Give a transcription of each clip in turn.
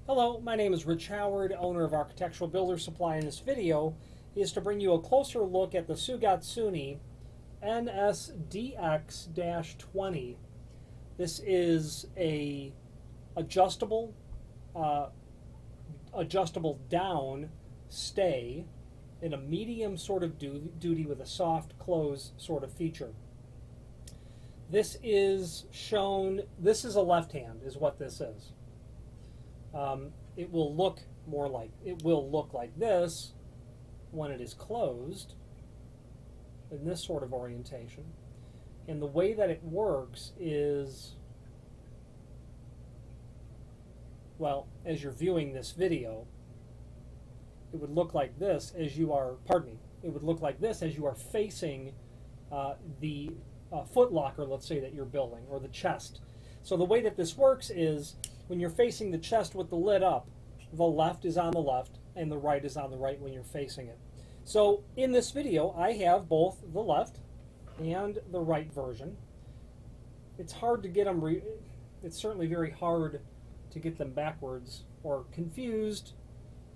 Hello, my name is Rich Howard, owner of Architectural Builder Supply. In this video is to bring you a closer look at the Sugatsune SLNSDX-20. This is a adjustable down stay in a medium sort of duty with a soft close sort of feature. This is shown, this is a left hand is what this is. It will look like this when it is closed in this sort of orientation. And the way that it works is, well, as you're viewing this video, it would look like this as you are, it would look like this as you are facing the foot locker, let's say, that you're building, or the chest. So the way that this works is when you're facing the chest with the lid up, the left is on the left and the right is on the right when you're facing it. So in this video, I have both the left and the right version. It's hard to get them, it's certainly very hard to get them backwards or confused,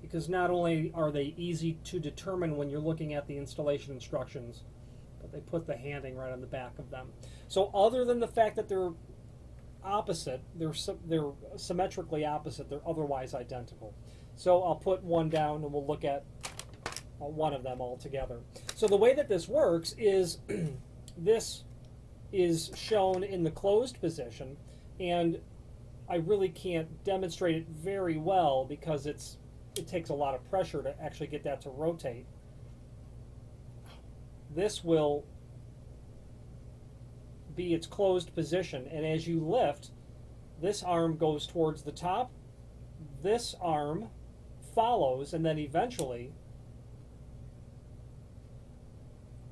because not only are they easy to determine when you're looking at the installation instructions, but they put the handing right on the back of them. So other than the fact that they're opposite, they're symmetrically opposite, they're otherwise identical. So I'll put one down and we'll look at one of them all together. So the way that this works is this is shown in the closed position, and I really can't demonstrate it very well because it takes a lot of pressure to actually get that to rotate. This will be its closed position, and as you lift, this arm goes towards the top, this arm follows, and then eventually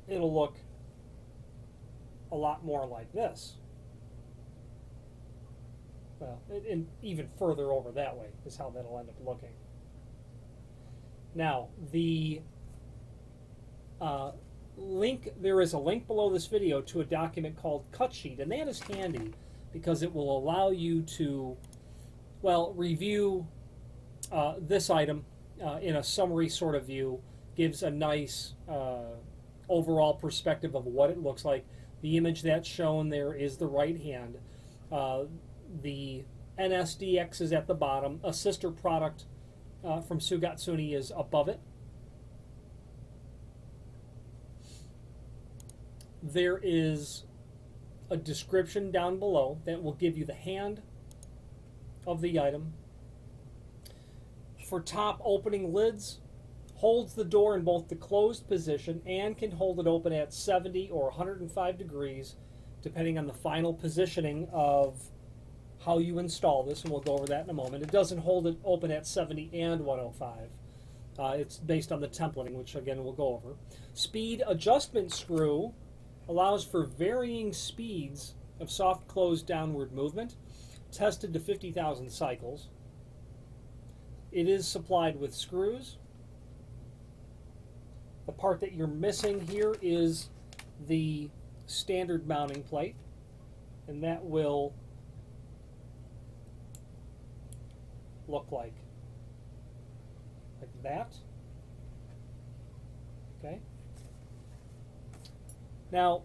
it'll look a lot more like this. Well, and even further over that way is how that'll end up looking. Now, the there is a link below this video to a document called Cut Sheet, and that is handy because it will allow you to, well, review this item in a summary sort of view. Gives a nice overall perspective of what it looks like. The image that's shown there is the right hand. The NSDX is at the bottom. A sister product from Sugatsune is above it. There is a description down below that will give you the hand of the item. For top opening lids, holds the door in both the closed position and can hold it open at 70 or 105 degrees, depending on the final positioning of how you install this, and we'll go over that in a moment. It doesn't hold it open at 70 and 105. It's based on the templating, which again we'll go over. Speed adjustment screw allows for varying speeds of soft close downward movement, tested to 50,000 cycles. It is supplied with screws. The part that you're missing here is the standard mounting plate, and that will look like that. Okay. Now,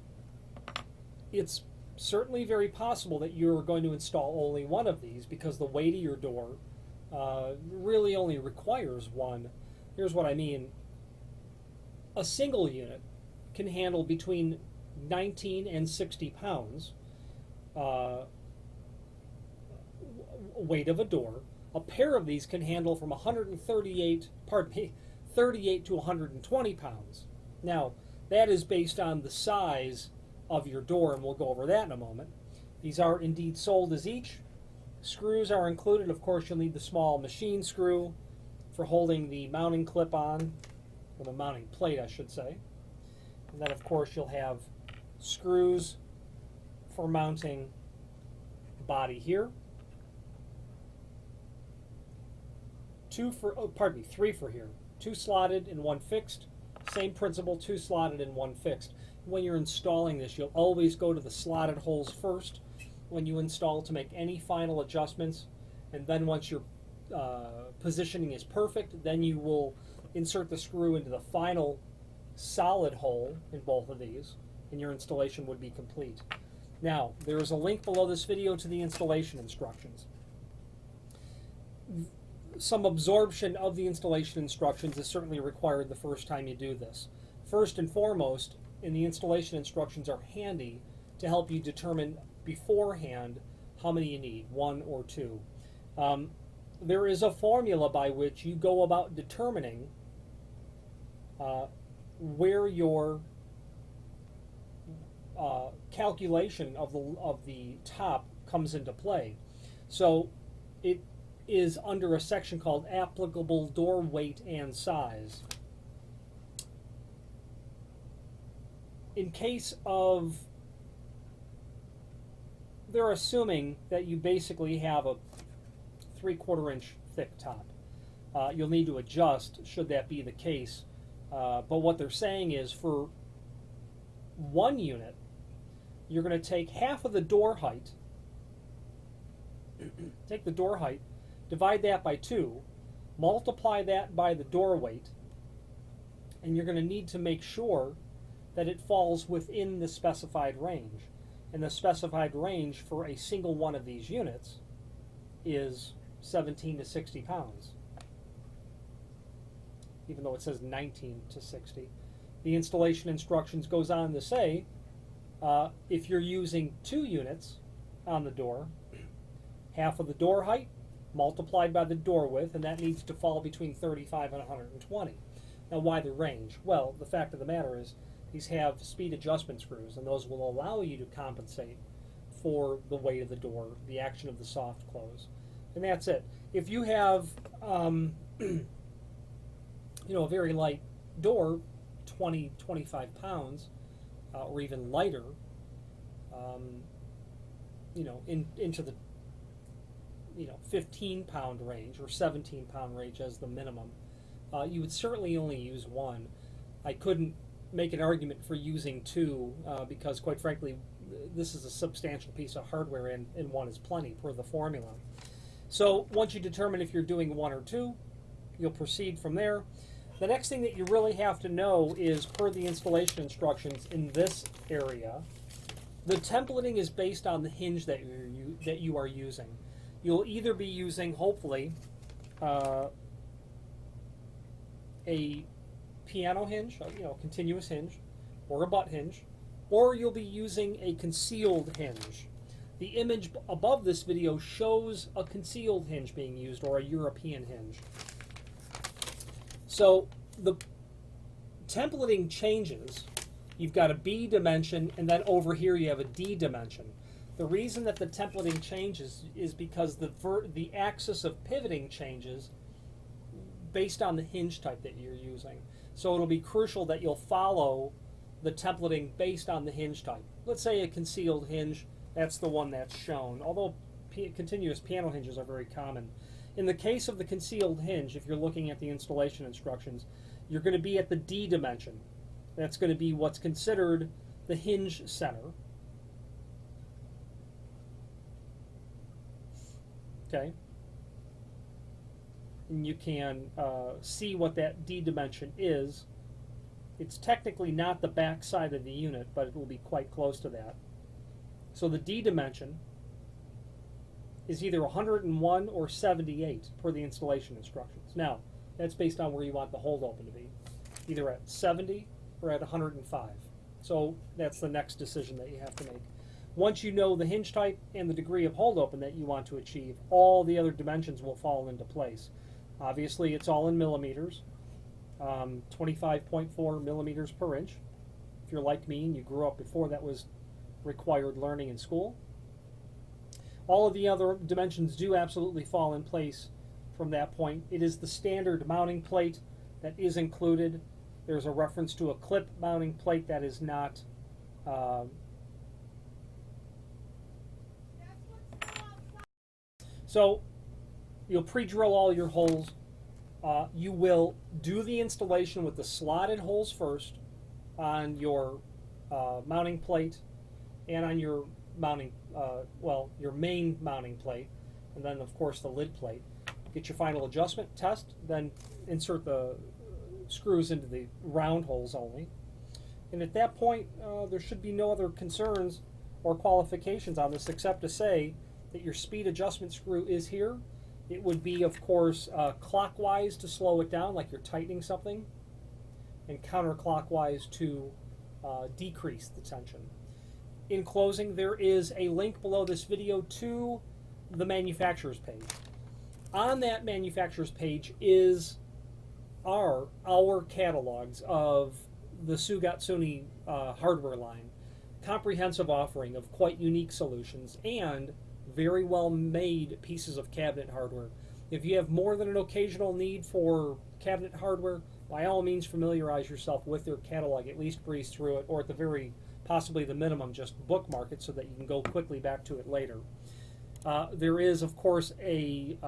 it's certainly very possible that you're going to install only one of these because the weight of your door really only requires one. Here's what I mean. A single unit can handle between 19 and 60 pounds weight of a door. A pair of these can handle from 38 to 120 pounds. Now, that is based on the size of your door, and we'll go over that in a moment. These are indeed sold as each. Screws are included. Of course, you'll need the small machine screw for holding the mounting clip on, or the mounting plate, I should say. And then, of course, you'll have screws for mounting the body here. Three for here. 2 slotted and 1 fixed. Same principle, 2 slotted and 1 fixed. When you're installing this, you'll always go to the slotted holes first when you install to make any final adjustments, and then once you're positioning is perfect, then you will insert the screw into the final solid hole in both of these, and your installation would be complete. Now, there is a link below this video to the installation instructions. Some absorption of the installation instructions is certainly required the first time you do this. First and foremost, in the installation instructions are handy to help you determine beforehand how many you need, 1 or 2. There is a formula by which you go about determining where your calculation of the top comes into play. So it is under a section called applicable door weight and size. In case of, they're assuming that you basically have a 3/4 inch thick top. You'll need to adjust should that be the case. But what they're saying is for 1 unit, you're going to take half of the door height, take the door height, divide that by 2, multiply that by the door weight, and you're going to need to make sure that it falls within the specified range. And the specified range for a single one of these units is 17 to 60 pounds. Even though it says 19 to 60. The installation instructions goes on to say if you're using 2 units on the door, half of the door height multiplied by the door width, and that needs to fall between 35 and 120. Now, why the range? Well, the fact of the matter is these have speed adjustment screws, and those will allow you to compensate for the weight of the door, the action of the soft close. And that's it. If you have you know, a very light door, 20, 25 pounds, or even lighter, you know, into the 15-pound range or 17-pound range as the minimum, you would certainly only use 1. I couldn't make an argument for using 2 because, quite frankly, this is a substantial piece of hardware, and 1 is plenty per the formula. So once you determine if you're doing 1 or 2, you'll proceed from there. The next thing that you really have to know is, per the installation instructions in this area, the templating is based on the hinge that you are using. You'll either be using, hopefully, a piano hinge, continuous hinge, or a butt hinge, or you'll be using a concealed hinge. The image above this video shows a concealed hinge being used, or a European hinge. So the templating changes. You've got a B dimension, and then over here you have a D dimension. The reason that the templating changes is because the axis of pivoting changes based on the hinge type that you're using. So it'll be crucial that you'll follow the templating based on the hinge type. Let's say a concealed hinge, that's the one that's shown, although continuous piano hinges are very common. In the case of the concealed hinge, if you're looking at the installation instructions, you're going to be at the D dimension. That's going to be what's considered the hinge center. Okay? And you can see what that D dimension is. It's technically not the back side of the unit, but it will be quite close to that. So the D dimension is either 101 or 78 per the installation instructions. Now, that's based on where you want the hold open to be, either at 70 or at 105. So that's the next decision that you have to make. Once you know the hinge type and the degree of hold open that you want to achieve, all the other dimensions will fall into place. Obviously, it's all in millimeters, 25.4 millimeters per inch. If you're like me and you grew up before that was required learning in school. All of the other dimensions do absolutely fall in place from that point. It is the standard mounting plate that is included. There's a reference to a clip mounting plate that is not. So you'll pre-drill all your holes. You will do the installation with the slotted holes first on your mounting plate and on your mounting, your main mounting plate, and then of course the lid plate. get your final adjustment, test, then insert the screws into the round holes only. And at that point, there should be no other concerns or qualifications on this except to say that your speed adjustment screw is here. It would be, of course, clockwise to slow it down, like you're tightening something, and counterclockwise to decrease the tension. In closing, there is a link below this video to the manufacturer's page. On that manufacturer's page is our catalogs of the Sugatsune hardware line. Comprehensive offering of quite unique solutions and very well made pieces of cabinet hardware. If you have more than an occasional need for cabinet hardware, by all means familiarize yourself with their catalog, at least breeze through it, or at the very, possibly the minimum, just bookmark it so that you can go quickly back to it later. There is, of course, a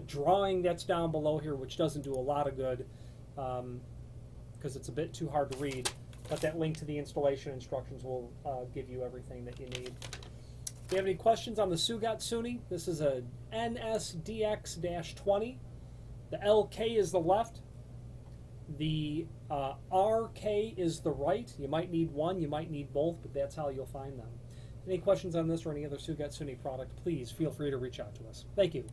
drawing that's down below here, which doesn't do a lot of good because it's a bit too hard to read, but that link to the installation instructions will give you everything that you need. If you have any questions on the Sugatsune, this is a NSDX-20. The LK is the left. The RK is the right. You might need one, you might need both, but that's how you'll find them. Any questions on this or any other Sugatsune product, please feel free to reach out to us. Thank you.